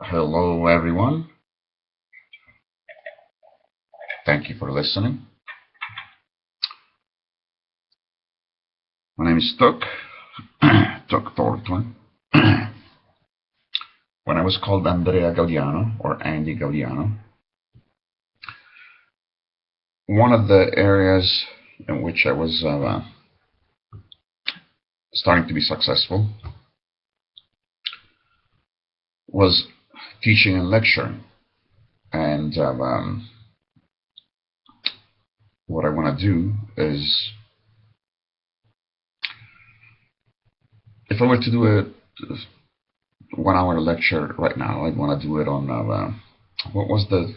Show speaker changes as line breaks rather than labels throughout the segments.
Hello, everyone. Thank you for listening. My name is Tuk, Tuk Thornton. When I was called Andrea Galliano or Andy Galliano, one of the areas in which I was starting to be successful was teaching and lecturing. And what I want to do is, if I were to do a 1 hour lecture right now, I'd want to do it on what was the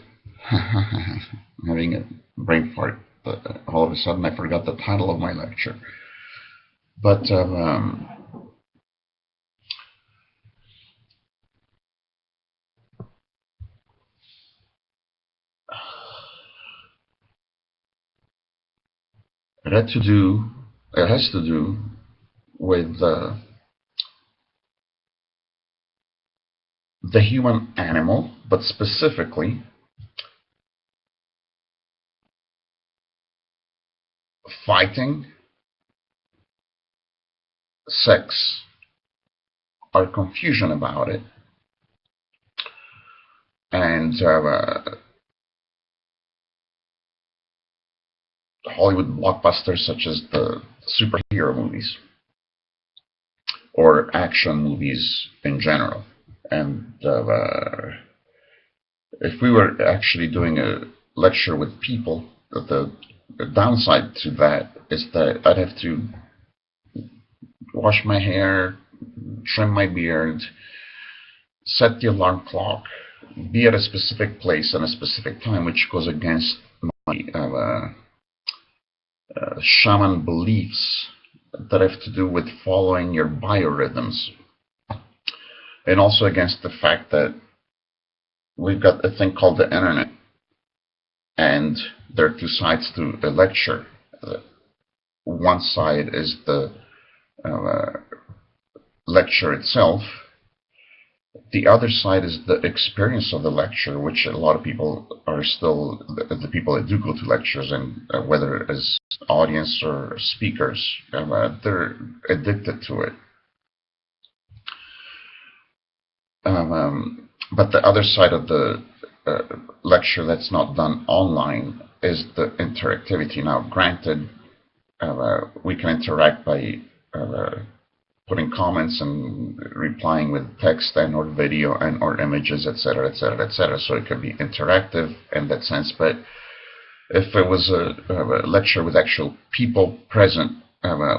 I'm having a brain fart. But all of a sudden, I forgot the title of my lecture. But it had to do. It has to do with the human animal, but specifically fighting, sex, our confusion about it, and Hollywood blockbusters such as the superhero movies or action movies in general. And if we were actually doing a lecture with people, the downside to that is that I'd have to wash my hair, trim my beard, set the alarm clock, be at a specific place and a specific time, which goes against my shaman beliefs that have to do with following your biorhythms, and also against the fact that we've got a thing called the internet, and there are two sides to a lecture. One side is the lecture itself. The other side is the experience of the lecture, which a lot of people are still, the people that do go to lectures, and whether as audience or speakers, they're addicted to it. But the other side of the lecture that's not done online is the interactivity. Now, granted, we can interact by putting comments and replying with text and or video and or images, etc., etc., etc. So it can be interactive in that sense. But if it was a lecture with actual people present,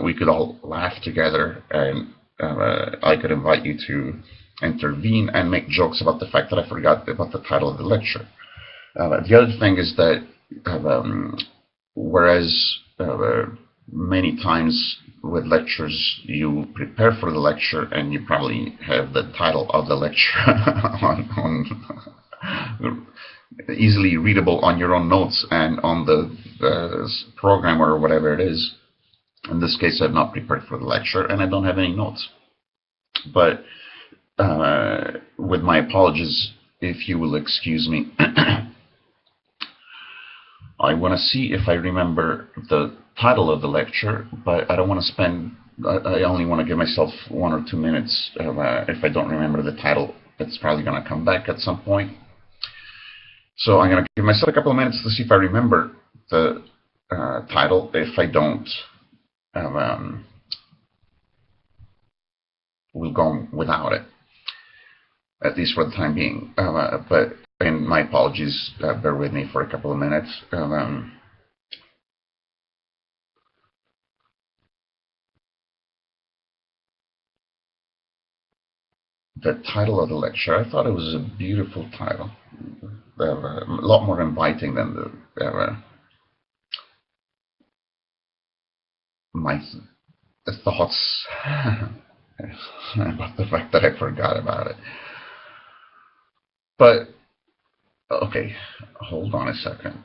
we could all laugh together, and I could invite you to intervene and make jokes about the fact that I forgot about the title of the lecture. The other thing is that whereas many times with lectures you prepare for the lecture and you probably have the title of the lecture on easily readable on your own notes and on the program or whatever it is. In this case, I've not prepared for the lecture and I don't have any notes. But with my apologies, if you will excuse me, I want to see if I remember the title of the lecture, but I don't want to spend, I only want to give myself 1 or 2 minutes. If I don't remember the title, it's probably going to come back at some point. So I'm going to give myself a couple of minutes to see if I remember the title. If I don't, we'll go without it, at least for the time being. But and my apologies, bear with me for a couple of minutes. The title of the lecture, I thought it was a beautiful title, a lot more inviting than my thoughts about the fact that I forgot about it. But okay, hold on a second.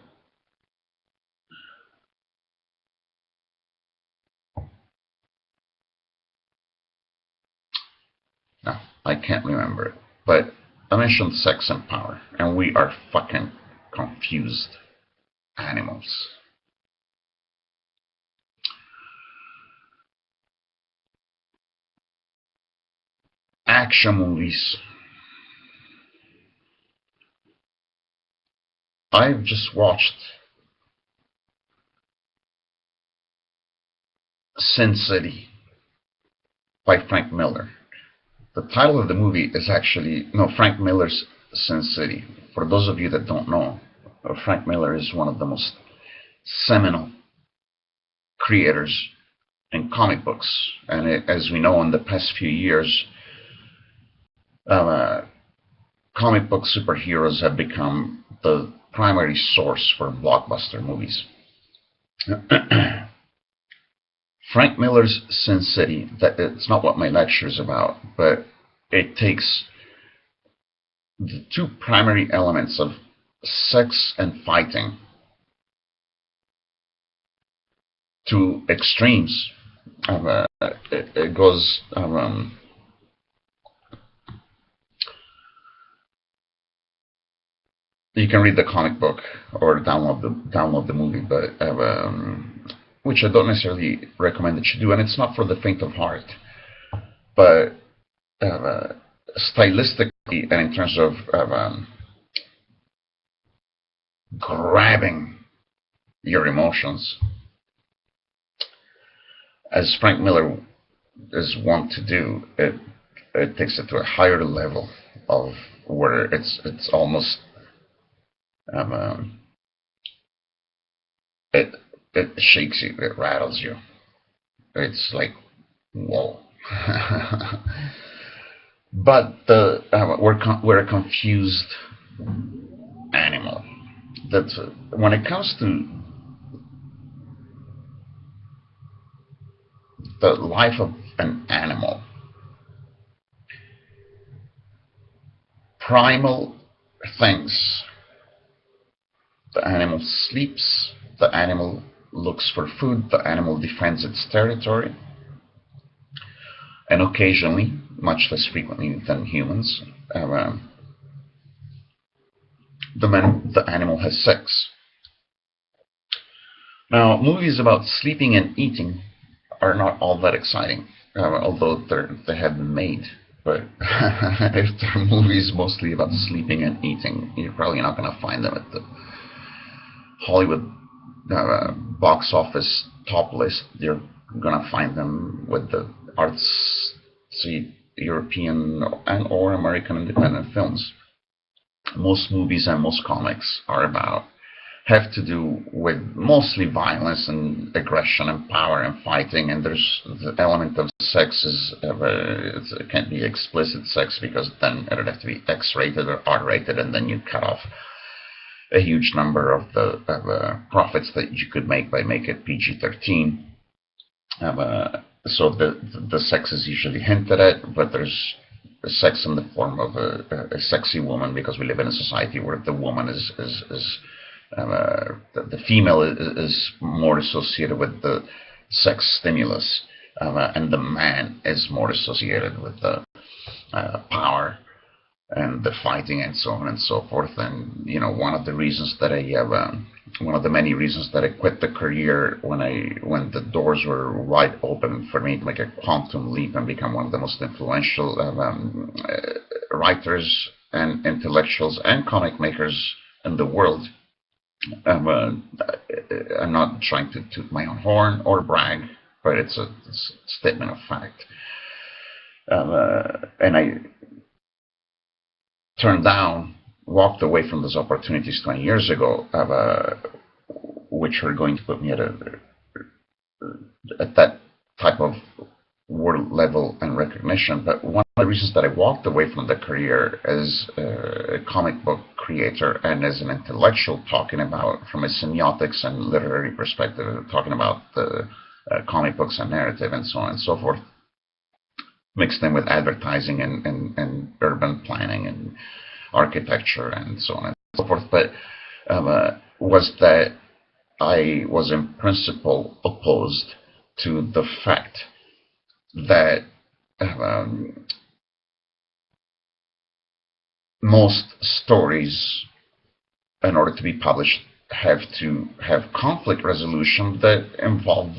No, I can't remember it. But I mentioned sex and power, and we are fucking confused animals. Action movies. I've just watched Sin City by Frank Miller. The title of the movie is actually, no, Frank Miller's Sin City. For those of you that don't know, Frank Miller is one of the most seminal creators in comic books. And as we know, in the past few years, comic book superheroes have become the primary source for blockbuster movies. Frank Miller's Sin City, it's not what my lecture is about, but it takes the two primary elements of sex and fighting to extremes. It goes you can read the comic book or download the movie, but which I don't necessarily recommend that you do, and it's not for the faint of heart. But stylistically and in terms of grabbing your emotions, as Frank Miller is wont to do, it takes it to a higher level of where it's almost it shakes you, it rattles you. It's like, whoa. But we're a confused animal. That's when it comes to the life of an animal. Primal things. The animal sleeps. The animal looks for food. The animal defends its territory. And occasionally, much less frequently than humans, the animal has sex. Now, movies about sleeping and eating are not all that exciting, although they have been made. But if they're movies mostly about sleeping and eating, you're probably not going to find them at the Hollywood box office top list. You're going to find them with the artsy European and or American independent films. Most movies and most comics have to do with mostly violence and aggression and power and fighting, and there's the element of sex it can't be explicit sex because then it would have to be X-rated or R-rated, and then you cut off a huge number of the profits that you could make by making it PG-13. So the sex is usually hinted at, but there's sex in the form of a sexy woman, because we live in a society where the woman is the female is more associated with the sex stimulus, and the man is more associated with the power and the fighting and so on and so forth. And one of the many reasons that I quit the career when the doors were wide open for me to make a quantum leap and become one of the most influential writers and intellectuals and comic makers in the world. I'm not trying to toot my own horn or brag, but it's a statement of fact. And I walked away from those opportunities 20 years ago, which were going to put me at that type of world level and recognition. But one of the reasons that I walked away from the career as a comic book creator and as an intellectual, talking about from a semiotics and literary perspective, talking about the comic books and narrative and so on and so forth, mixed in with advertising and urban planning and architecture and so on and so forth, but was that I was in principle opposed to the fact that most stories, in order to be published, have to have conflict resolution that involve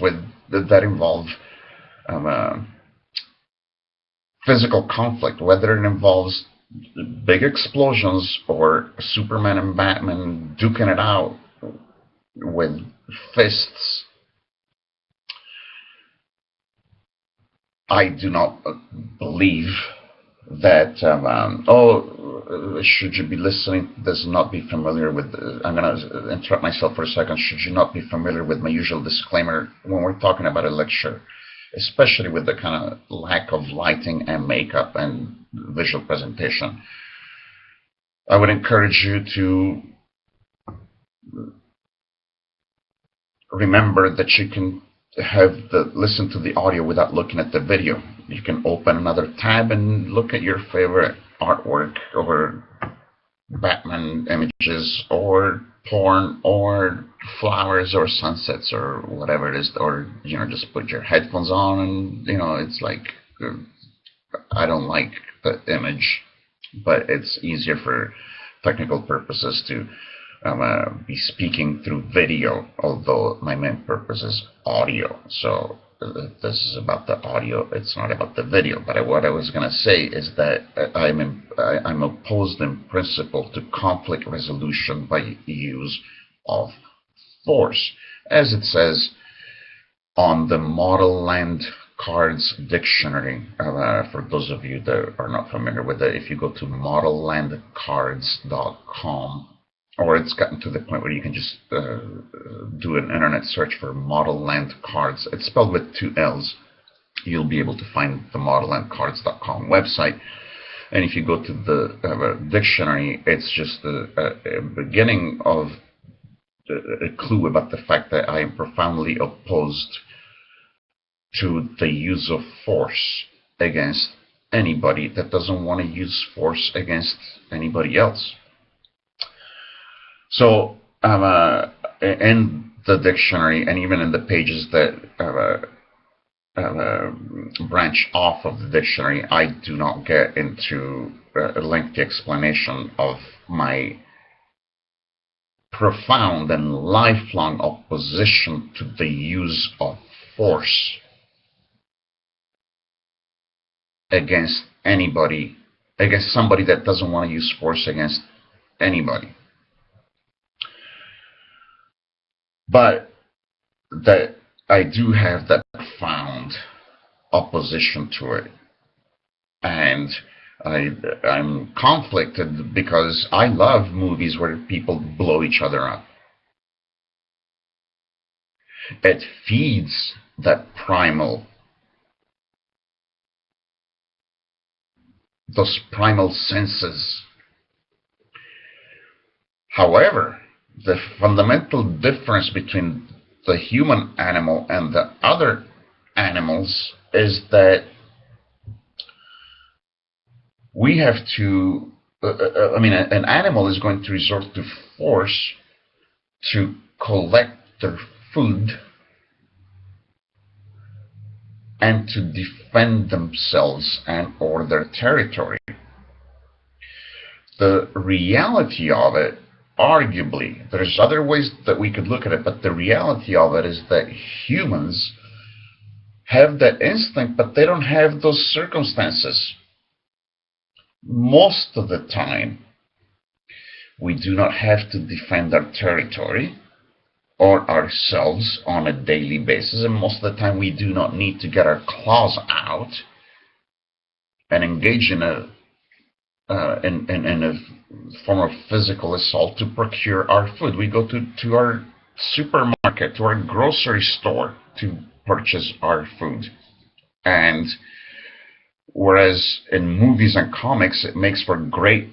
physical conflict, whether it involves big explosions or Superman and Batman duking it out with fists. I do not believe that, should you be listening to this and not be familiar with, I'm going to interrupt myself for a second, should you not be familiar with my usual disclaimer when we're talking about a lecture, especially with the kind of lack of lighting and makeup and visual presentation. I would encourage you to remember that you can listen to the audio without looking at the video. You can open another tab and look at your favorite artwork, or Batman images, or porn, or flowers, or sunsets, or whatever it is, or just put your headphones on and it's like, I don't like the image, but it's easier for technical purposes to be speaking through video, although my main purpose is audio. So this is about the audio, it's not about the video. But what I was going to say is that I'm opposed in principle to conflict resolution by use of force, as it says on the Model Land Cards Dictionary. For those of you that are not familiar with it, if you go to modellandcards.com, or it's gotten to the point where you can just do an internet search for Model Land Cards. It's spelled with 2 L's. You'll be able to find the modellandcards.com website. And if you go to the dictionary, it's just a beginning of a clue about the fact that I am profoundly opposed to the use of force against anybody that doesn't want to use force against anybody else. So in the dictionary, and even in the pages that branch off of the dictionary, I do not get into a lengthy explanation of my profound and lifelong opposition to the use of force against anybody, against somebody that doesn't want to use force against anybody. But that I do have that profound opposition to it. And I'm conflicted because I love movies where people blow each other up. It feeds that those primal senses. However, the fundamental difference between the human animal and the other animals is that we have to, an animal is going to resort to force to collect their food and to defend themselves and or their territory. The reality of it, arguably, there's other ways that we could look at it, but the reality of it is that humans have that instinct, but they don't have those circumstances. Most of the time, we do not have to defend our territory or ourselves on a daily basis, and most of the time we do not need to get our claws out and engage in a form of physical assault to procure our food. We go to our supermarket, to our grocery store to purchase our food. And whereas in movies and comics it makes for great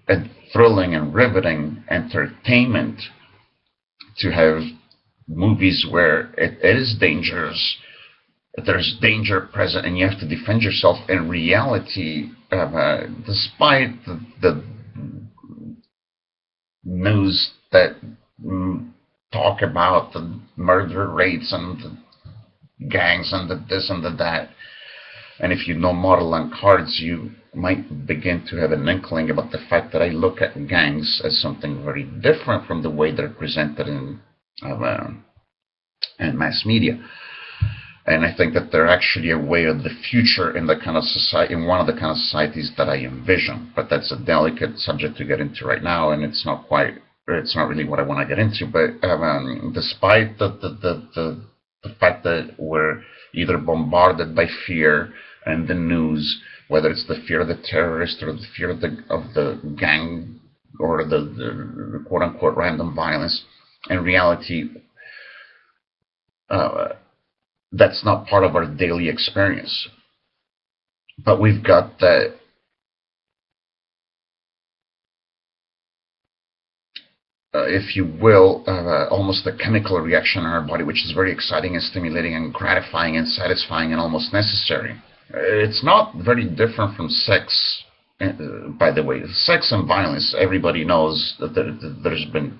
and thrilling and riveting entertainment to have movies where it is dangerous, there's danger present, and you have to defend yourself. In reality, despite the news that talk about the murder rates and the gangs and the this and the that, And if you know Modelland cards, you might begin to have an inkling about the fact that I look at gangs as something very different from the way they're presented in mass media. And I think that they're actually a way of the future in the kind of society, in one of the kind of societies that I envision. But that's a delicate subject to get into right now, and it's not really what I want to get into. But despite the fact that we're either bombarded by fear and the news, whether it's the fear of the terrorist or the fear of the gang or the quote unquote random violence, in reality, that's not part of our daily experience. But we've got that if you will, almost a chemical reaction in our body, which is very exciting and stimulating and gratifying and satisfying and almost necessary. It's not very different from sex, by the way. Sex and violence, everybody knows that there's been,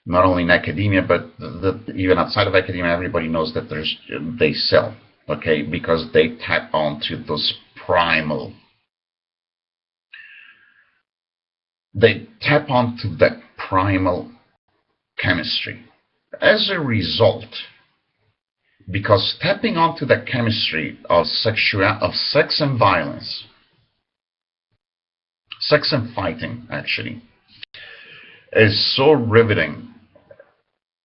not only in academia, but even outside of academia, everybody knows that they sell, okay, because they tap onto those primal, they tap onto that primal chemistry. As a result, because tapping onto that chemistry of sex and violence, sex and fighting, actually, is so riveting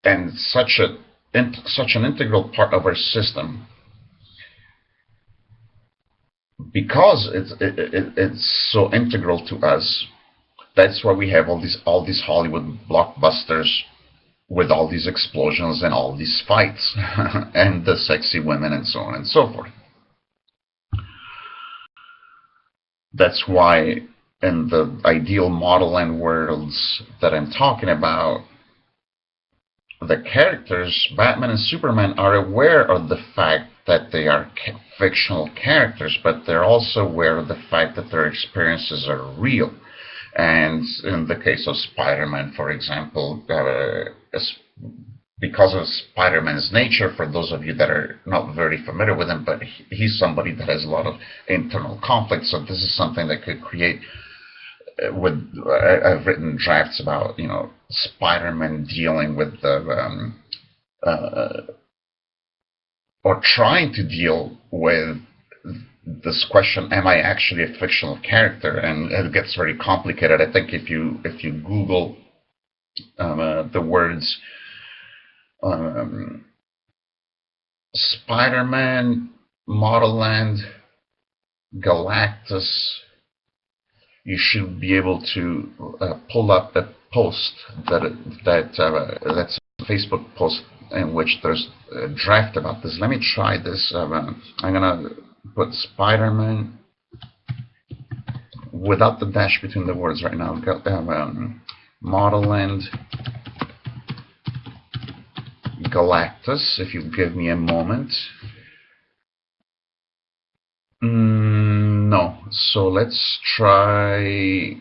and such an integral part of our system, because it's so integral to us. That's why we have all these Hollywood blockbusters with all these explosions and all these fights and the sexy women and so on and so forth. That's why in the ideal Modelland worlds that I'm talking about, the characters, Batman and Superman, are aware of the fact that they are fictional characters, but they're also aware of the fact that their experiences are real. And in the case of Spider-Man, for example, because of Spider-Man's nature, for those of you that are not very familiar with him, but he's somebody that has a lot of internal conflict, so this is something that could create, I've written drafts about, Spider-Man dealing with or trying to deal with this question, am I actually a fictional character? And it gets very complicated. I think if you Google the words Spider-Man, Modelland, Galactus, you should be able to pull up a post that's a Facebook post in which there's a draft about this. Let me try this. I'm gonna put Spider-Man without the dash between the words right now. Modelland Galactus, if you give me a moment. No. So let's try,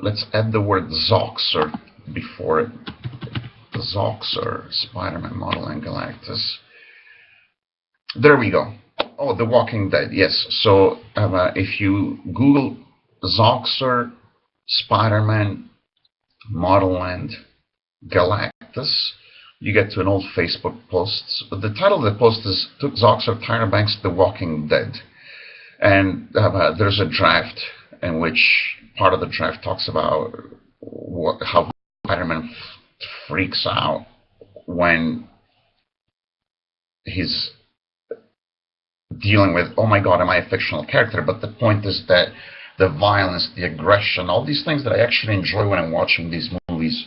let's add the word Zoxer before it. Zoxer, Spider-Man, Modelland Galactus. There we go. Oh, The Walking Dead, yes. So if you Google Zoxer, Spider-Man, Modelland, Galactus, you get to an old Facebook post. The title of the post is Took Zoxer Tyra Banks The Walking Dead. And there's a draft in which part of the draft talks about how Spider-Man freaks out when he's dealing with, oh my god, am I a fictional character? But the point is that the violence, the aggression, all these things that I actually enjoy when I'm watching these movies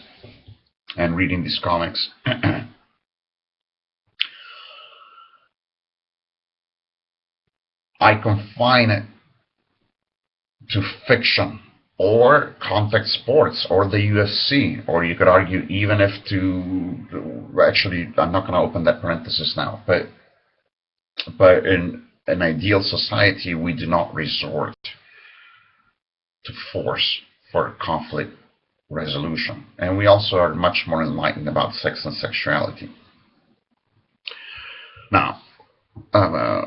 and reading these comics, I confine it to fiction or contact sports or the UFC, or you could argue even if actually, I'm not going to open that parenthesis now, but in an ideal society, we do not resort to force for conflict resolution. And we also are much more enlightened about sex and sexuality. Now, uh,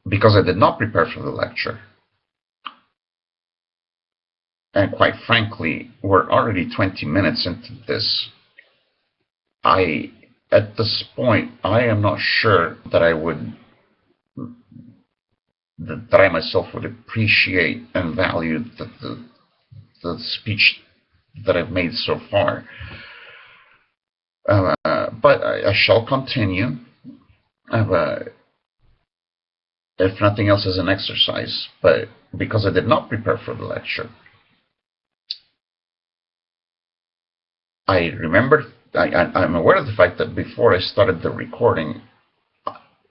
because I did not prepare for the lecture, and quite frankly, we're already 20 minutes into this. At this point, I am not sure that I myself would appreciate and value the speech that I've made so far. But I shall continue, if nothing else as an exercise. But because I did not prepare for the lecture, I'm aware of the fact that before I started the recording,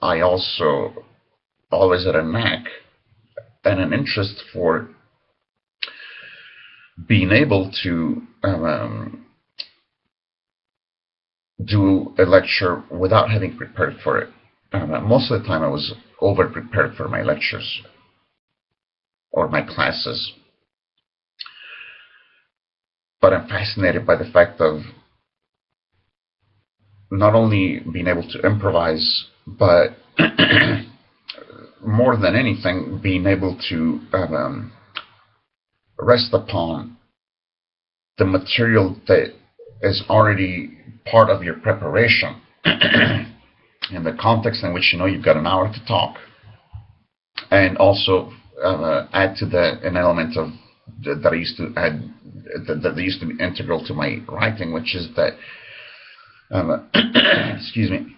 I also always had a knack and an interest for being able to do a lecture without having prepared for it. Most of the time I was over-prepared for my lectures or my classes. But I'm fascinated by the fact of not only being able to improvise, but more than anything, being able to rest upon the material that is already part of your preparation in the context in which you know you've got an hour to talk, and also add to that an element of that I used to add that used to be integral to my writing, which is that excuse me.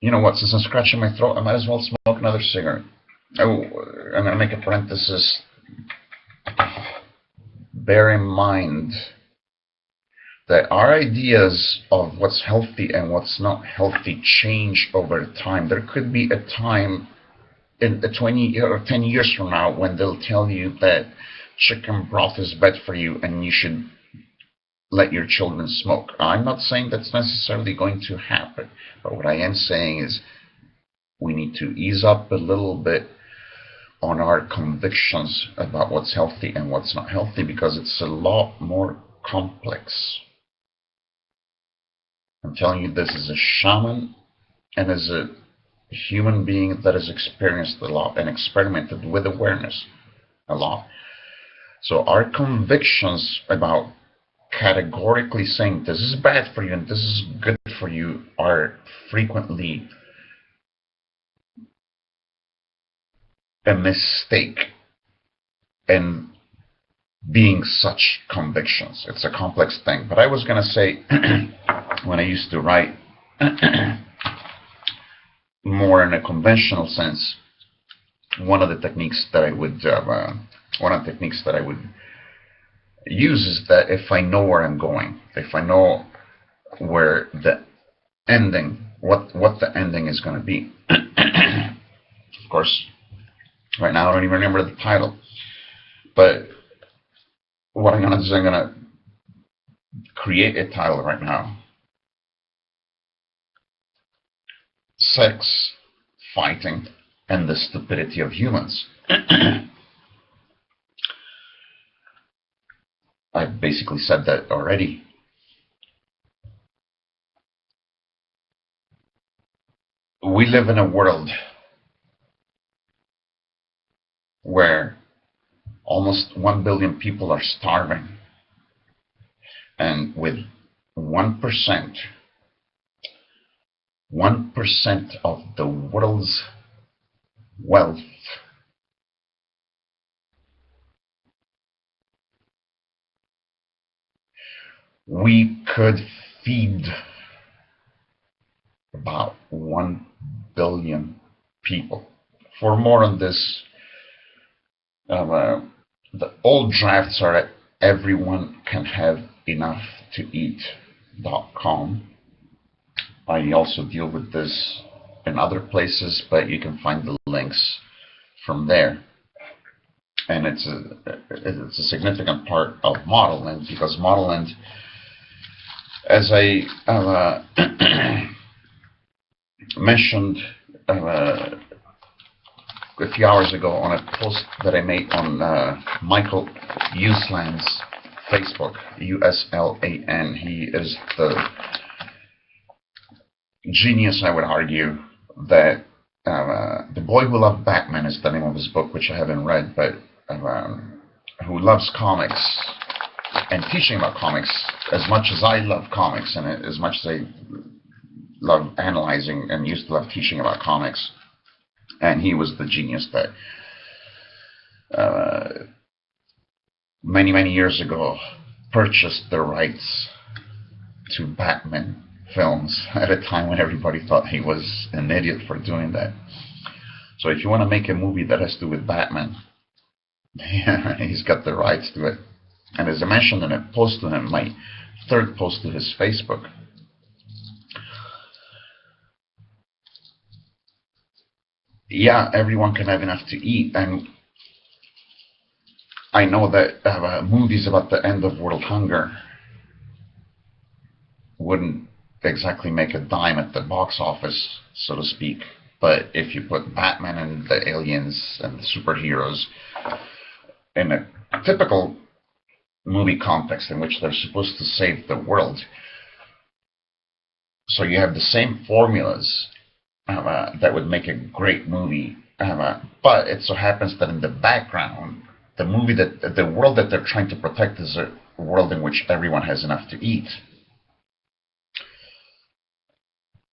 You know what? Since I'm scratching my throat, I might as well smoke another cigarette. Oh, I'm going to make a parenthesis. Bear in mind that our ideas of what's healthy and what's not healthy change over time. There could be a time in 20 or 10 years from now when they'll tell you that chicken broth is bad for you and you should let your children smoke. I'm not saying that's necessarily going to happen, but what I am saying is we need to ease up a little bit on our convictions about what's healthy and what's not healthy, because it's a lot more complex. I'm telling you this as a shaman and as a human being that has experienced a lot and experimented with awareness a lot. So our convictions about categorically saying this is bad for you and this is good for you are frequently a mistake in being such convictions. It's a complex thing. But I was going to say, when I used to write more in a conventional sense, one of the techniques that I would use is that if I know where I'm going, if I know where the ending, what the ending is going to be. Of course, right now I don't even remember the title, but what I'm going to do is I'm going to create a title right now. Sex, Fighting, and the Stupidity of Humans. I basically said that already. We live in a world where almost 1 billion people are starving, and with 1% of the world's wealth we could feed about 1 billion people. For more on this, the old drafts are at everyonecanhaveenough-to-eat.com. I also deal with this in other places, but you can find the links from there. And it's a significant part of Modelland, because Modelland, as I mentioned a few hours ago on a post that I made on Michael Uslan's Facebook, USLAN. He is the genius, I would argue, that The Boy Who Loved Batman is the name of his book, which I haven't read, but who loves comics and teaching about comics as much as I love comics and as much as I love analyzing and used to love teaching about comics. And he was the genius that many, many years ago purchased the rights to Batman films at a time when everybody thought he was an idiot for doing that. So if you want to make a movie that has to do with Batman, he's got the rights to it. And as I mentioned in a post to him, my third post to his Facebook, yeah, everyone can have enough to eat. And I know that movies about the end of world hunger wouldn't exactly make a dime at the box office, so to speak. But if you put Batman and the aliens and the superheroes in a typical movie context in which they're supposed to save the world, so you have the same formulas that would make a great movie. But it so happens that in the background, the world that they're trying to protect is a world in which everyone has enough to eat.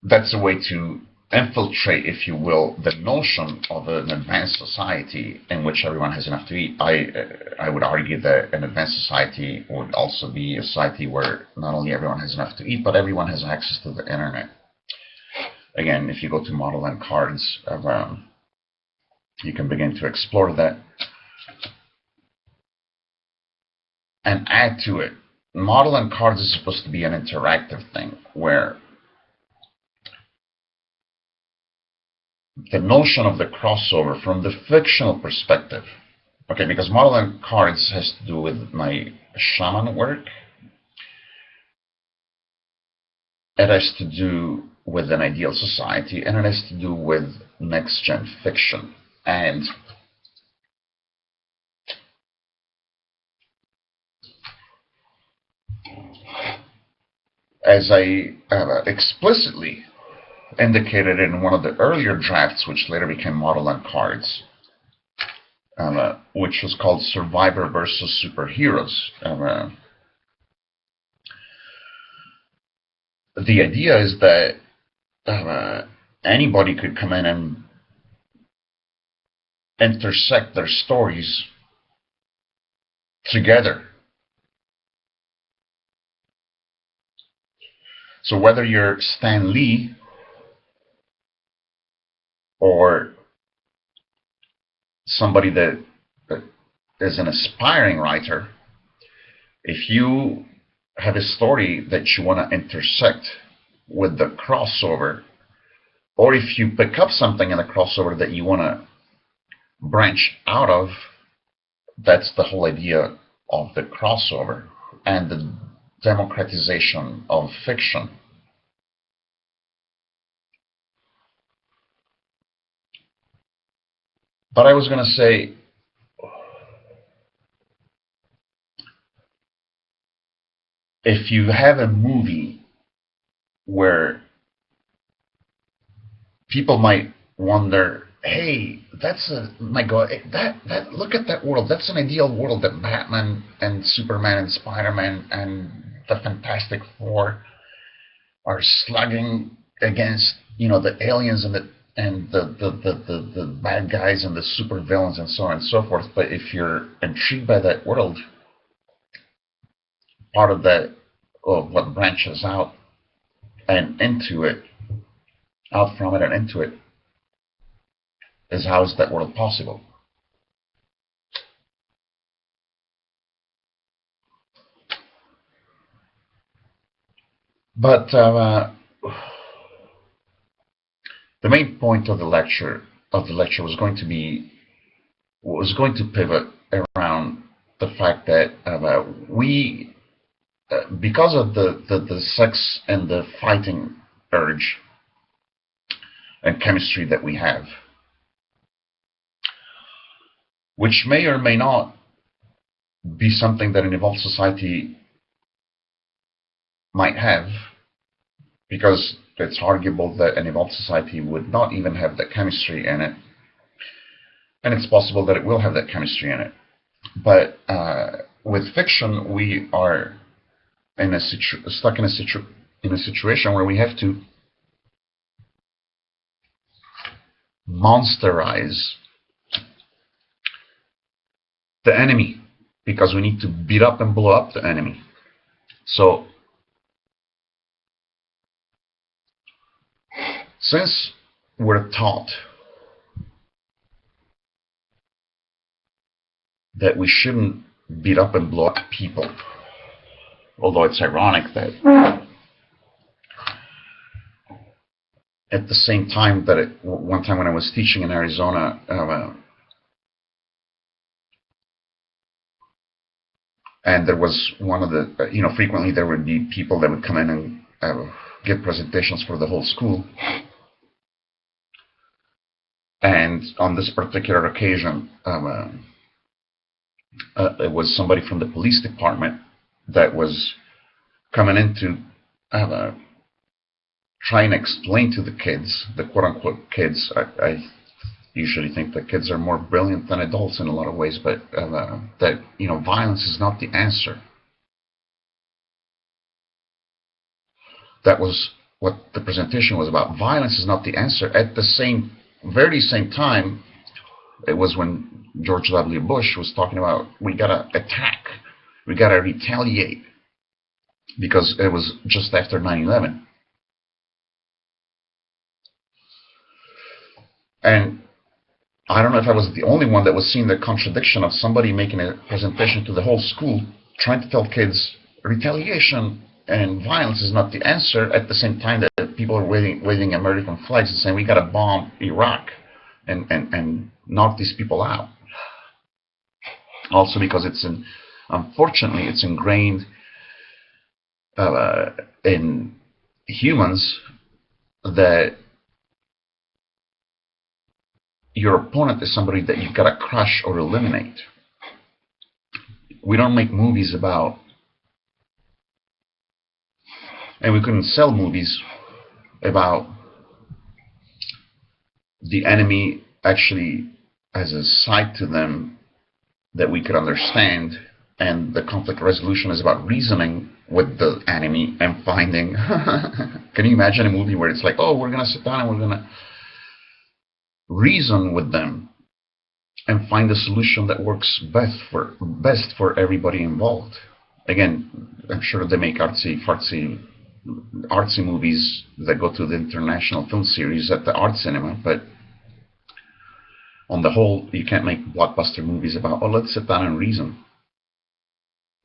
That's a way to infiltrate, if you will, the notion of an advanced society in which everyone has enough to eat. I would argue that an advanced society would also be a society where not only everyone has enough to eat, but everyone has access to the internet. Again, if you go to Model N Cards, you can begin to explore that and add to it. Model N Cards is supposed to be an interactive thing where the notion of the crossover from the fictional perspective, okay, because Model N Cards has to do with my shaman work, it has to do with an ideal society, and it has to do with next-gen fiction. And as I explicitly indicated in one of the earlier drafts, which later became Model N Cards, which was called Survivor versus Superheroes. The idea is that anybody could come in and intersect their stories together. So whether you're Stan Lee or somebody that is an aspiring writer, if you have a story that you want to intersect with the crossover, or if you pick up something in the crossover that you want to branch out of, that's the whole idea of the crossover and the democratization of fiction. But I was going to say, if you have a movie where people might wonder, hey, my God, that look at that world. That's an ideal world that Batman and Superman and Spider-Man and the Fantastic Four are slugging against, the aliens and the bad guys and the super villains and so on and so forth. But if you're intrigued by that world, part of that, of what branches out and into it, out from it and into it, is how is that world possible? But the main point of the lecture was going to pivot around the fact that we, because of the sex and the fighting urge and chemistry that we have, which may or may not be something that an evolved society might have, because it's arguable that an evolved society would not even have that chemistry in it, and it's possible that it will have that chemistry in it. But with fiction, we are stuck in a situation where we have to monsterize the enemy, because we need to beat up and blow up the enemy. So, since we're taught that we shouldn't beat up and blow up people, although it's ironic that at the same time that one time when I was teaching in Arizona, and there was one of the, frequently there would be people that would come in and give presentations for the whole school. And on this particular occasion, it was somebody from the police department that was coming in to try and explain to the kids, the quote-unquote kids. I usually think that kids are more brilliant than adults in a lot of ways, but that violence is not the answer. That was what the presentation was about. Violence is not the answer. At the very same time, it was when George W. Bush was talking about we gotta attack, we gotta retaliate, because it was just after 9/11. And I don't know if I was the only one that was seeing the contradiction of somebody making a presentation to the whole school, trying to tell kids retaliation and violence is not the answer, at the same time that people are waving American flags and saying we got to bomb Iraq and knock these people out. Also because unfortunately, it's ingrained in humans that your opponent is somebody that you've got to crush or eliminate. We don't make movies about, and we couldn't sell movies about the enemy actually has a side to them that we could understand, and the conflict resolution is about reasoning with the enemy and finding can you imagine a movie where it's like, oh, we're going to sit down and we're going to reason with them and find a solution that works best for everybody involved. Again, I'm sure they make artsy movies that go to the international film series at the art cinema, but on the whole, you can't make blockbuster movies about, oh, let's sit down and reason.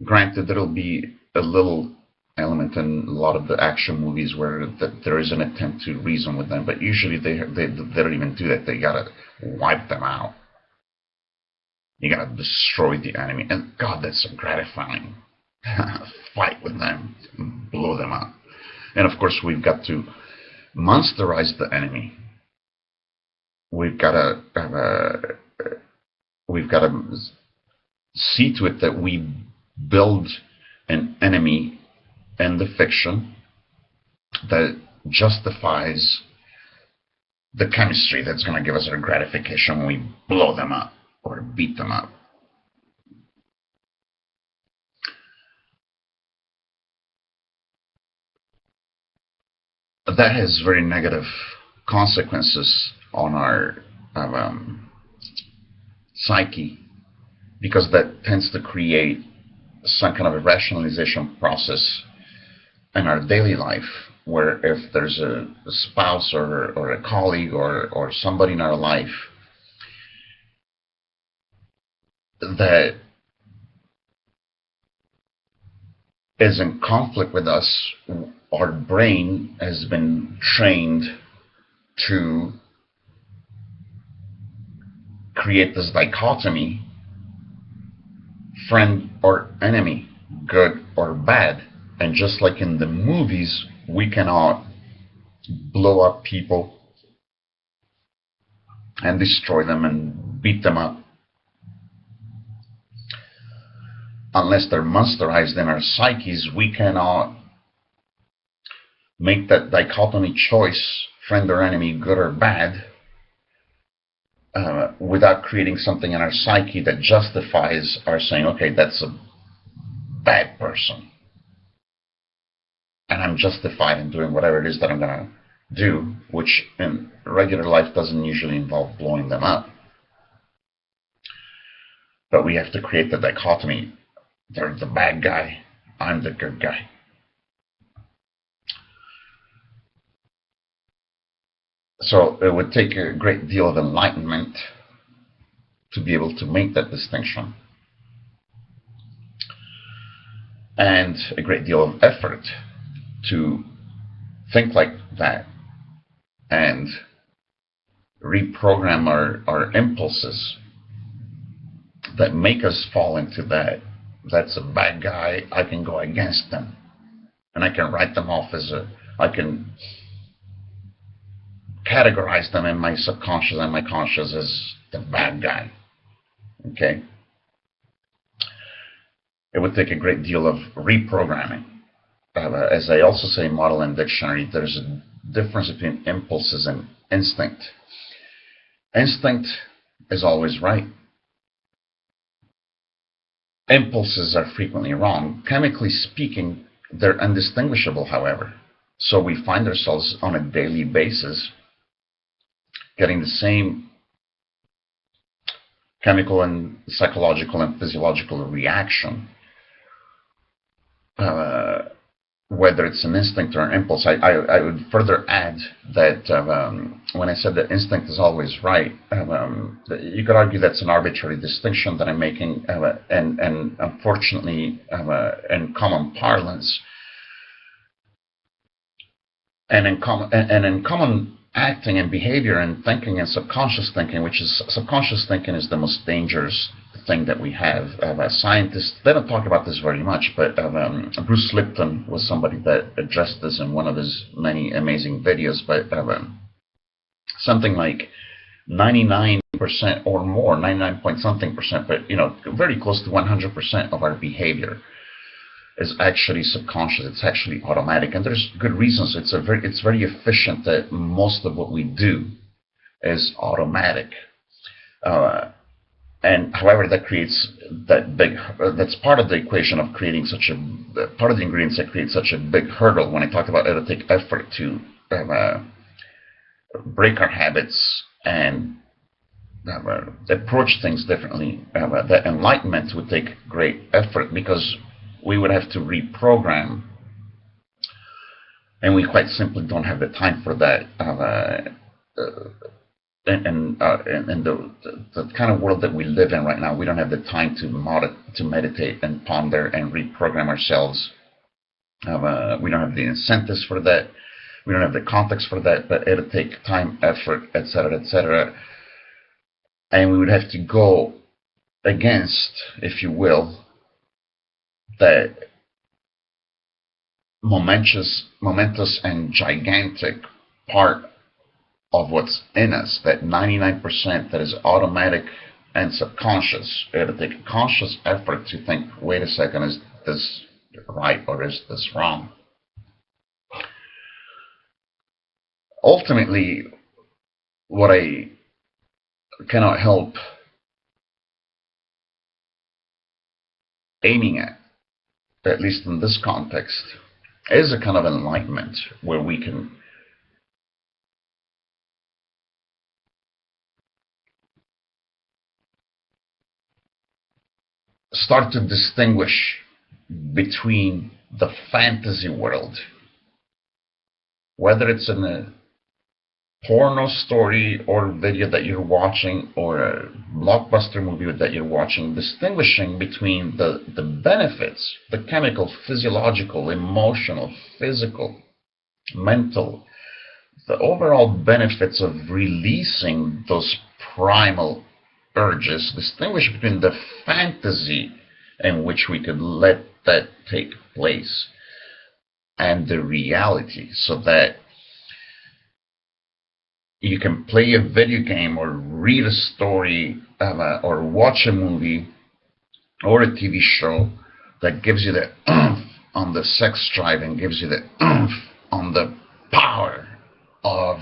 Granted, there'll be a little element in a lot of the action movies where there is an attempt to reason with them, but usually they don't even do that. They gotta wipe them out. You gotta destroy the enemy, and God, that's so gratifying. Fight with them, blow them up, and of course we've got to monsterize the enemy. We've got to see to it that we build an enemy in the fiction that justifies the chemistry that's going to give us our gratification when we blow them up or beat them up. That has very negative consequences on our psyche, because that tends to create some kind of a rationalization process in our daily life, where if there's a spouse or a colleague or somebody in our life that is in conflict with us, our brain has been trained to create this dichotomy, friend or enemy, good or bad. And just like in the movies, we cannot blow up people and destroy them and beat them up unless they're monsterized in our psyches. We cannot make that dichotomy choice, friend or enemy, good or bad, without creating something in our psyche that justifies our saying, okay, that's a bad person, and I'm justified in doing whatever it is that I'm going to do, which in regular life doesn't usually involve blowing them up. But we have to create the dichotomy. They're the bad guy, I'm the good guy. So it would take a great deal of enlightenment to be able to make that distinction, and a great deal of effort to think like that and reprogram our impulses that make us fall into that. That's a bad guy, I can go against them, and I can write them off I can categorize them in my subconscious and my conscious as the bad guy. Okay? It would take a great deal of reprogramming. As I also say in Model N Dictionary, there's a difference between impulses and instinct. Instinct is always right. Impulses are frequently wrong. Chemically speaking, they're indistinguishable, however. So we find ourselves on a daily basis getting the same chemical and psychological and physiological reaction, whether it's an instinct or an impulse. I would further add that when I said that instinct is always right, you could argue that's an arbitrary distinction that I'm making, and unfortunately, in common parlance, and in common acting and behavior and thinking and subconscious thinking, subconscious thinking is the most dangerous thing that we have. Scientists, they don't talk about this very much, but Bruce Lipton was somebody that addressed this in one of his many amazing videos, but something like 99% or more, 99 point something percent, but very close to 100% of our behavior is actually subconscious. It's actually automatic, and there's good reasons. It's very efficient that most of what we do is automatic. And however, that creates that's part of the equation of creating part of the ingredients that create such a big hurdle. When I talked about it'll take effort to break our habits and approach things differently, that enlightenment would take great effort, because we would have to reprogram, and we quite simply don't have the time for that. And the kind of world that we live in right now, we don't have the time to meditate and ponder and reprogram ourselves. We don't have the incentives for that. We don't have the context for that, but it'll take time, effort, etc., etc. And we would have to go against, if you will, that momentous and gigantic part of what's in us, that 99% that is automatic and subconscious. It'll take a conscious effort to think, wait a second, is this right or is this wrong? Ultimately, what I cannot help aiming at least in this context, is a kind of enlightenment where we can start to distinguish between the fantasy world, whether it's in a porno story or video that you're watching or a blockbuster movie that you're watching, distinguishing between the benefits, the chemical, physiological, emotional, physical, mental, the overall benefits of releasing those primal urges, distinguish between the fantasy in which we could let that take place and the reality, so that you can play a video game or read a story or watch a movie or a TV show that gives you the oomph on the sex drive and gives you the oomph on the power of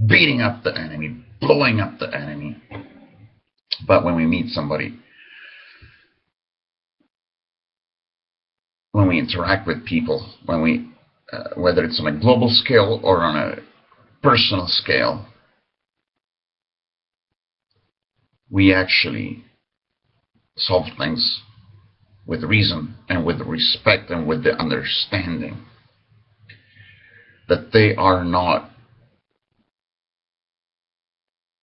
beating up the enemy, blowing up the enemy. But when we meet somebody, when we interact with people, when we, whether it's on a global scale or on a personal scale, we actually solve things with reason and with respect and with the understanding that they are not,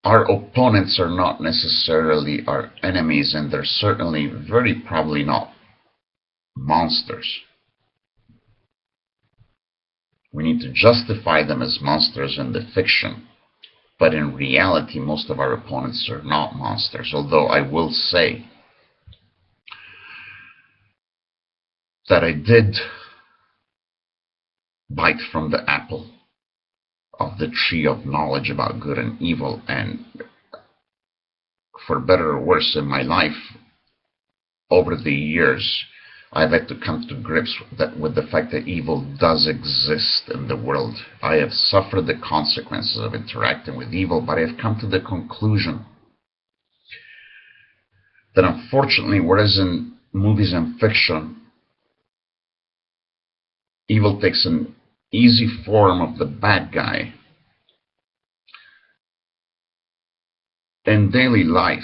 our opponents are not necessarily our enemies, and they're certainly very probably not monsters. We need to justify them as monsters in the fiction, but in reality most of our opponents are not monsters, although I will say that I did bite from the apple of the tree of knowledge about good and evil, and for better or worse in my life, over the years, I've had to come to grips with the fact that evil does exist in the world. I have suffered the consequences of interacting with evil, but I have come to the conclusion that unfortunately, whereas in movies and fiction, evil takes an easy form of the bad guy, in daily life,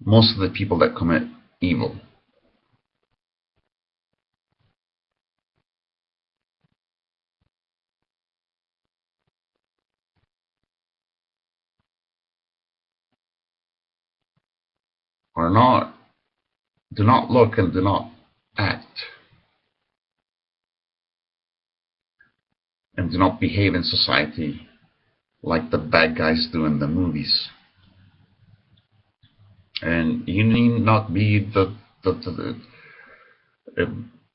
most of the people that commit evil are not, do not look and do not act and do not behave in society like the bad guys do in the movies. And you need not be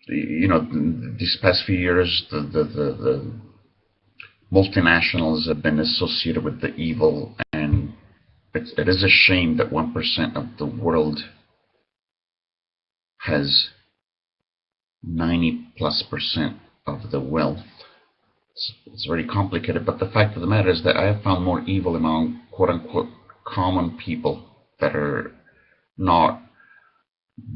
you know, these past few years, the multinationals have been associated with the evil, and it is a shame that 1% of the world has 90+% of the wealth. It's very complicated, but the fact of the matter is that I have found more evil among quote-unquote common people that are not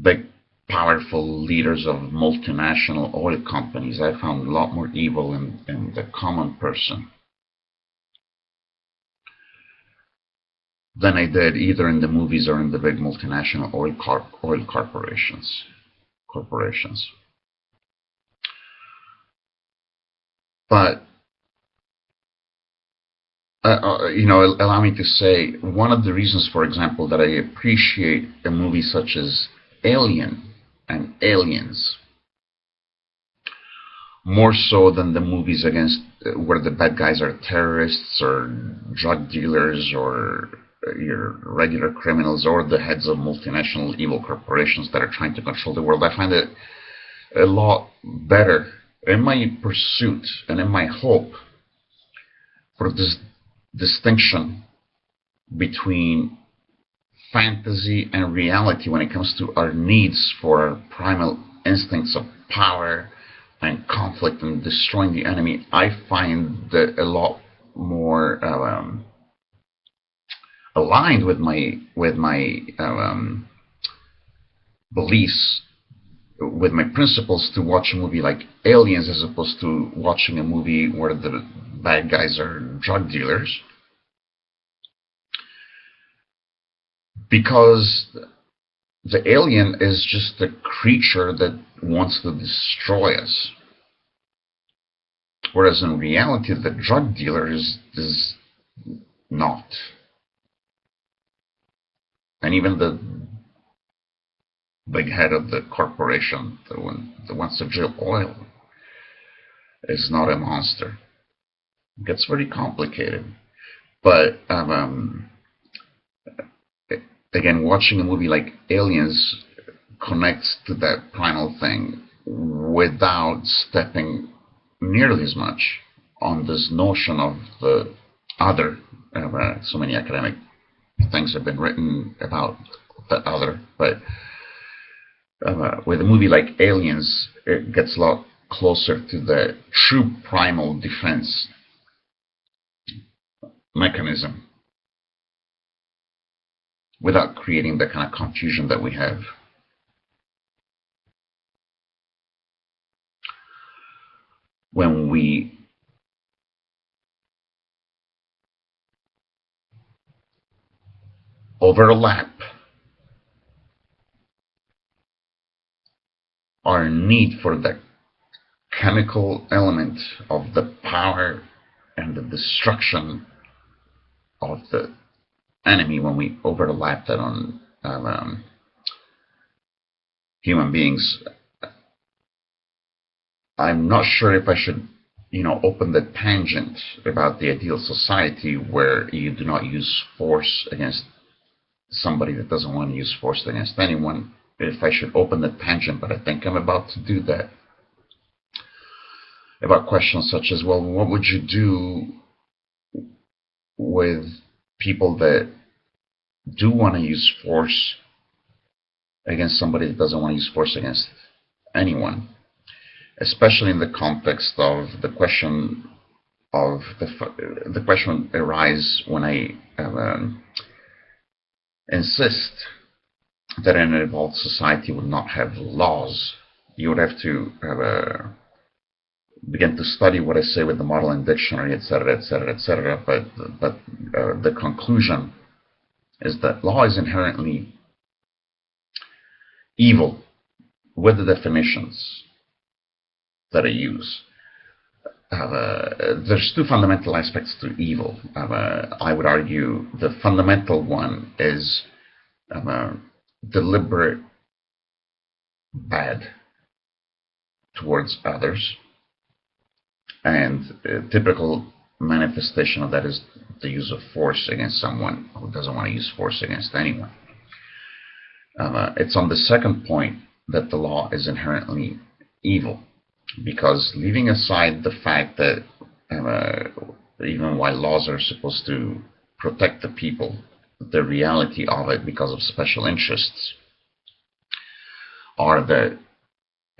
big, powerful leaders of multinational oil companies. I found a lot more evil in the common person than I did either in the movies or in the big multinational oil corporations. But you know, allow me to say, one of the reasons, for example, that I appreciate a movie such as Alien and Aliens more so than the movies against where the bad guys are terrorists or drug dealers or your regular criminals or the heads of multinational evil corporations that are trying to control the world. I find it a lot better in my pursuit and in my hope for this distinction between fantasy and reality when it comes to our needs for our primal instincts of power and conflict and destroying the enemy. I find that a lot more aligned with my beliefs, with my principles, to watch a movie like Aliens as opposed to watching a movie where the bad guys are drug dealers, because the alien is just a creature that wants to destroy us, whereas in reality the drug dealer is not. And even the big head of the corporation that wants to drill oil is not a monster. It gets very complicated. But again, watching a movie like Aliens connects to that primal thing without stepping nearly as much on this notion of the other. So many academic things have been written about the other, but with a movie like Aliens, it gets a lot closer to the true primal defense mechanism without creating the kind of confusion that we have. When we overlap our need for the chemical element of the power and the destruction of the enemy, when we overlap that on human beings, I'm not sure if I should, open the tangent about the ideal society where you do not use force against somebody that doesn't want to use force against anyone. If I should open the tangent, but I think I'm about to do that, about questions such as, well, what would you do with people that do want to use force against somebody that doesn't want to use force against anyone, especially in the context of the question of the question arises when I insist that an evolved society would not have laws. You would have to begin to study what I say with the model and dictionary, etc., etc., etc. But the conclusion is that law is inherently evil with the definitions that I use. There's two fundamental aspects to evil. I would argue the fundamental one is deliberate bad towards others, and a typical manifestation of that is the use of force against someone who doesn't want to use force against anyone. It's on the second point that the law is inherently evil, because leaving aside the fact that even while laws are supposed to protect the people, the reality of it, because of special interests, are that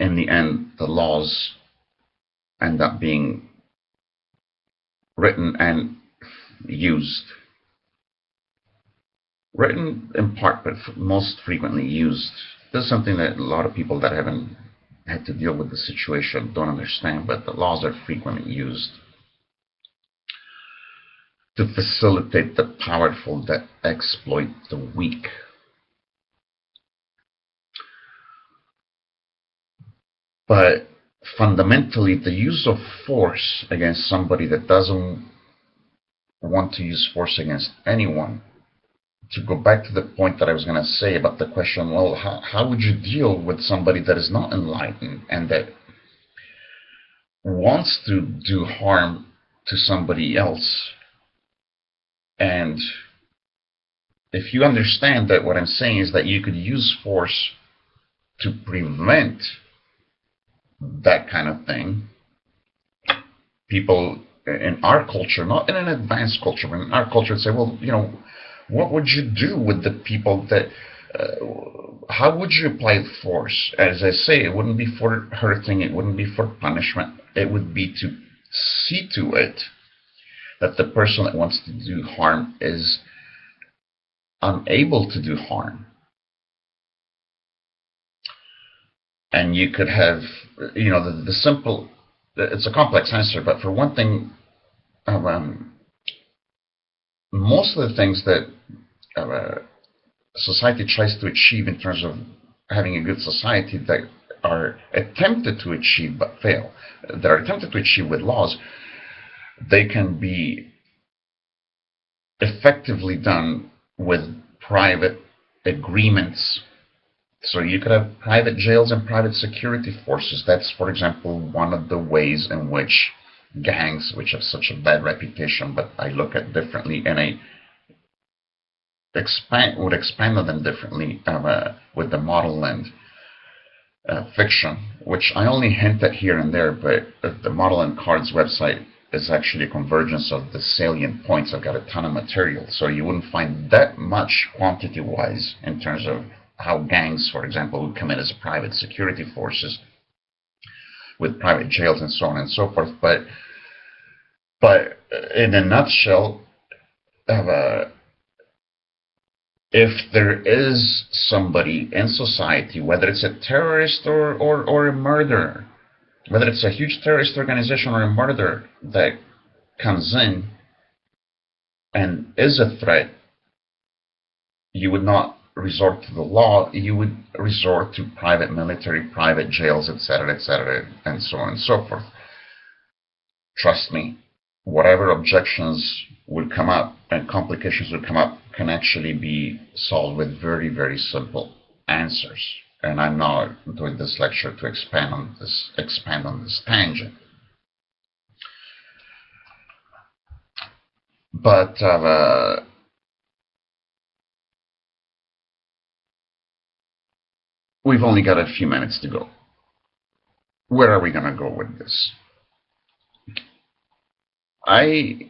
in the end the laws end up being written and used. Written in part, but most frequently used. This is something that a lot of people that haven't had to deal with the situation don't understand, but the laws are frequently used to facilitate the powerful that exploit the weak. But fundamentally, the use of force against somebody that doesn't want to use force against anyone, to go back to the point that I was going to say about the question, well, how would you deal with somebody that is not enlightened and that wants to do harm to somebody else? And if you understand that what I'm saying is that you could use force to prevent that kind of thing, people in our culture, not in an advanced culture, but in our culture, would say, well, what would you do with the people that, how would you apply force? As I say, it wouldn't be for hurting, it wouldn't be for punishment, it would be to see to it that the person that wants to do harm is unable to do harm. And you could have, the simple, it's a complex answer, but for one thing, most of the things that society tries to achieve in terms of having a good society that are attempted to achieve but fail, that are attempted to achieve with laws, they can be effectively done with private agreements. So you could have private jails and private security forces. That's, for example, one of the ways in which gangs, which have such a bad reputation, but I look at differently, and I would expand on them differently with the model and fiction, which I only hint at here and there, but the Model and Cards website is actually a convergence of the salient points. I've got a ton of material, so you wouldn't find that much quantity-wise in terms of how gangs, for example, would come in as private security forces, with private jails and so on and so forth. But in a nutshell, if there is somebody in society, whether it's a terrorist or a murderer, whether it's a huge terrorist organization or a murderer that comes in and is a threat, you would not resort to the law, you would resort to private military, private jails, etc., and so on and so forth. Trust me, whatever objections would come up and complications would come up can actually be solved with very, very simple answers. And I'm not doing this lecture to expand on this tangent. But we've only got a few minutes to go. Where are we going to go with this? I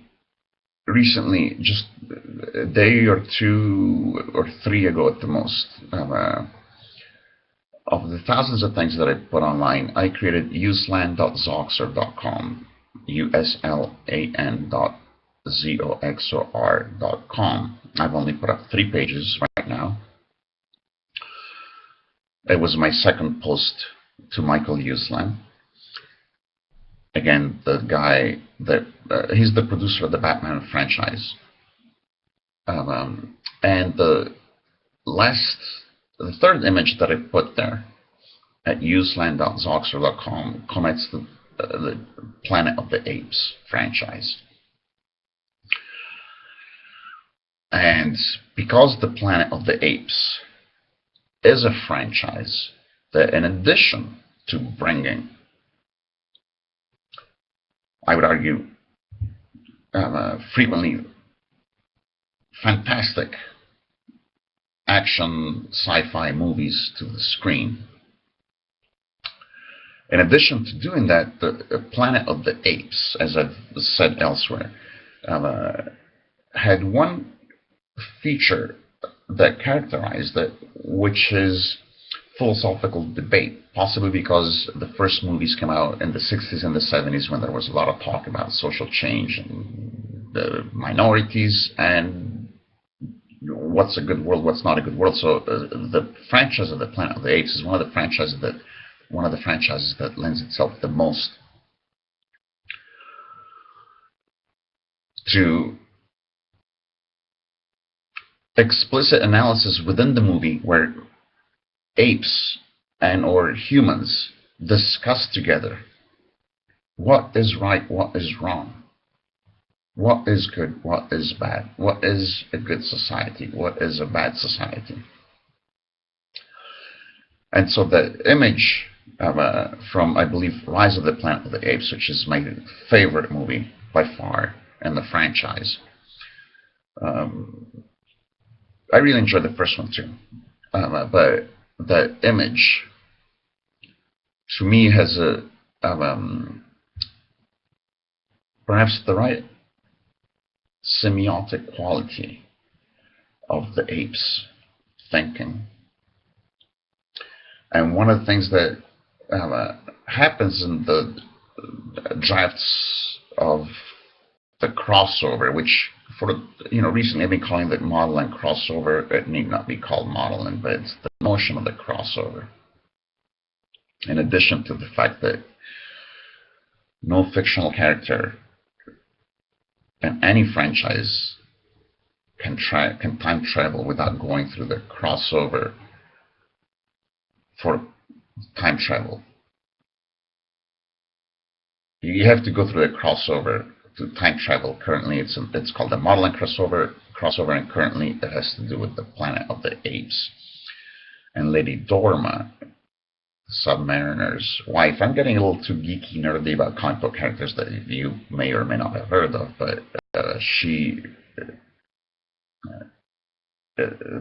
recently, just a day or 2 or 3 ago at the most, of the thousands of things that I put online, I created uslan.zoxor.com, uslan.zoxor.com. I've only put up 3 pages right now. It was my second post to Michael Uslan. Again, the guy that he's the producer of the Batman franchise, and the third image that I put there at uslan.zoxor.com connects the Planet of the Apes franchise, and because the Planet of the Apes is a franchise that, in addition to bringing, I would argue, frequently fantastic action sci-fi movies to the screen. In addition to doing that, the Planet of the Apes, as I've said elsewhere, had one feature that characterized it, which is philosophical debate, possibly because the first movies came out in the 60s and the 70s when there was a lot of talk about social change and the minorities and what's a good world, what's not a good world. So the franchise of the Planet of the Apes is one of the franchises that lends itself the most to explicit analysis within the movie, where apes and or humans discuss together what is right, what is wrong, what is good, what is bad, what is a good society, what is a bad society. And so the image from, I believe, Rise of the Planet of the Apes, which is my favorite movie by far in the franchise, I really enjoyed the first one too, but that image, to me, has perhaps the right semiotic quality of the apes thinking. And one of the things that happens in the drafts of the crossover, which recently I've been calling it model and crossover. It need not be called modeling, but it's the notion of the crossover. In addition to the fact that no fictional character in any franchise can time travel without going through the crossover for time travel. You have to go through the crossover to time travel. Currently, it's called the model and crossover, and currently it has to do with the Planet of the Apes. And Lady Dorma, Submariner's wife, I'm getting a little too geeky, nerdy about comic book characters that you may or may not have heard of, but she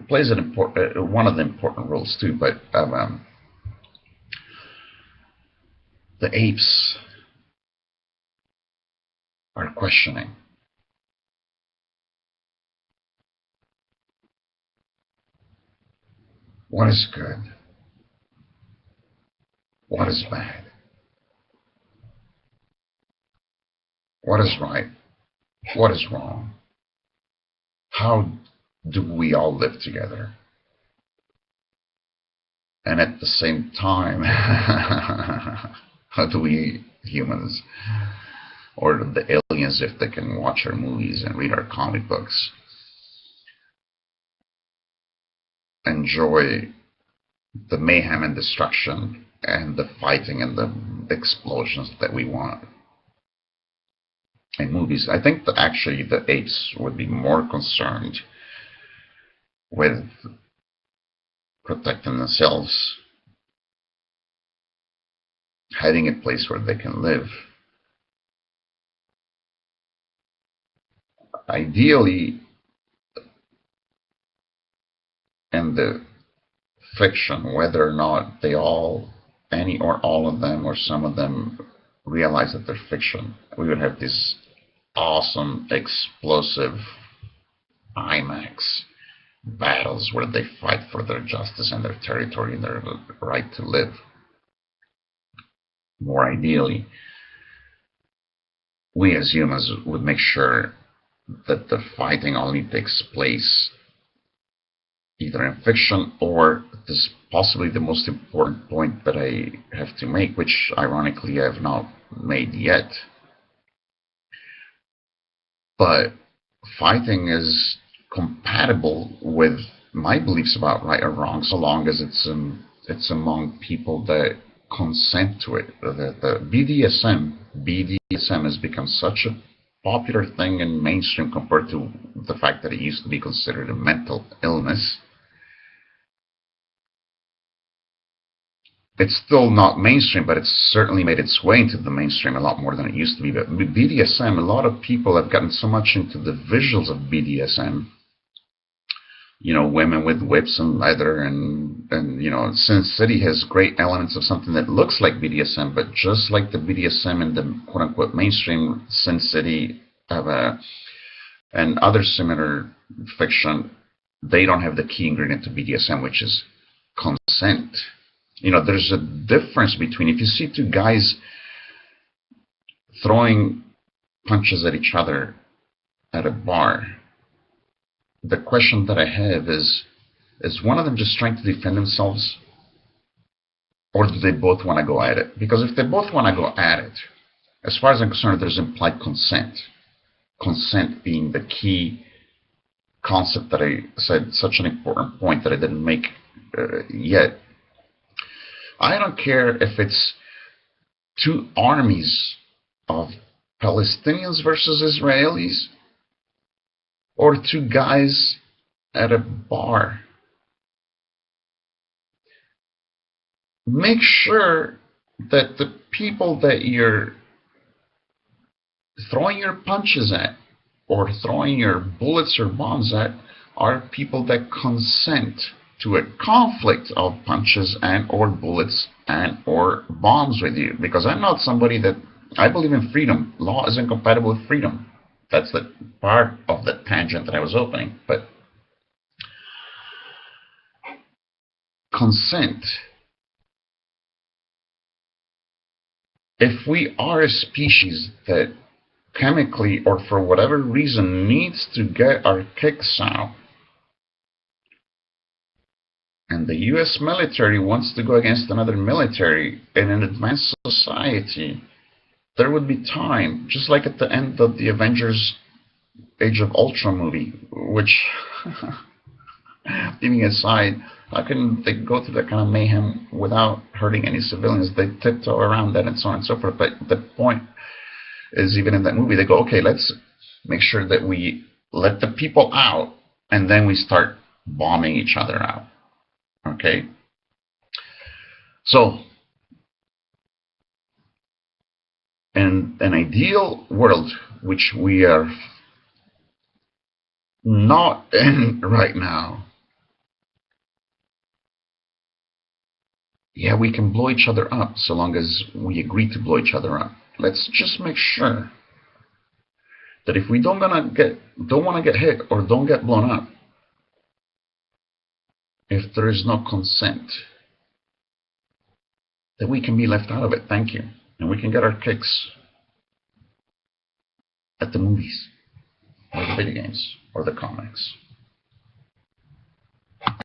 plays one of the important roles too. But the apes are questioning. What is good? What is bad? What is right? What is wrong? How do we all live together? And at the same time, how do we humans, or the aliens, if they can watch our movies and read our comic books, enjoy the mayhem and destruction and the fighting and the explosions that we want in movies? I think that actually the apes would be more concerned with protecting themselves, having a place where they can live. Ideally, in the fiction, whether or not they all, any or all of them, or some of them realize that they're fiction, we would have this awesome, explosive IMAX battles where they fight for their justice and their territory and their right to live. More ideally, we as humans would make sure that the fighting only takes place either in fiction, or this possibly the most important point that I have to make, which ironically I have not made yet. But fighting is compatible with my beliefs about right or wrong, so long as it's among people that consent to it. The BDSM has become such a popular thing in mainstream compared to the fact that it used to be considered a mental illness. It's still not mainstream, but it's certainly made its way into the mainstream a lot more than it used to be. But BDSM, a lot of people have gotten so much into the visuals of BDSM. You know, women with whips and leather, and you know, Sin City has great elements of something that looks like BDSM, but just like the BDSM in the quote-unquote mainstream, Sin City and other similar fiction, they don't have the key ingredient to BDSM, which is consent. You know, there's a difference between, if you see two guys throwing punches at each other at a bar, the question that I have is one of them just trying to defend themselves, or do they both want to go at it? Because if they both want to go at it, as far as I'm concerned, there's implied consent. Consent being the key concept that I said, such an important point that I didn't make yet. I don't care if it's two armies of Palestinians versus Israelis, or two guys at a bar. Make sure that the people that you're throwing your punches at, or throwing your bullets or bombs at, are people that consent to a conflict of punches and or bullets and or bombs with you. Because I'm not somebody that, I believe in freedom. Law is incompatible with freedom. That's the part of the tangent that I was opening. But consent. If we are a species that chemically or for whatever reason needs to get our kicks out, and the US military wants to go against another military in an advanced society, there would be time, just like at the end of the Avengers Age of Ultron movie, which, leaving aside, how can they go through that kind of mayhem without hurting any civilians? They tiptoe around that and so on and so forth. But the point is, even in that movie, they go, okay, let's make sure that we let the people out, and then we start bombing each other out. Okay? So, in an ideal world, which we are not in right now, yeah, we can blow each other up so long as we agree to blow each other up. Let's just make sure that if we don't want to get hit or don't get blown up, if there is no consent, that we can be left out of it. Thank you. And we can get our kicks. at the movies, or the video games, or the comics.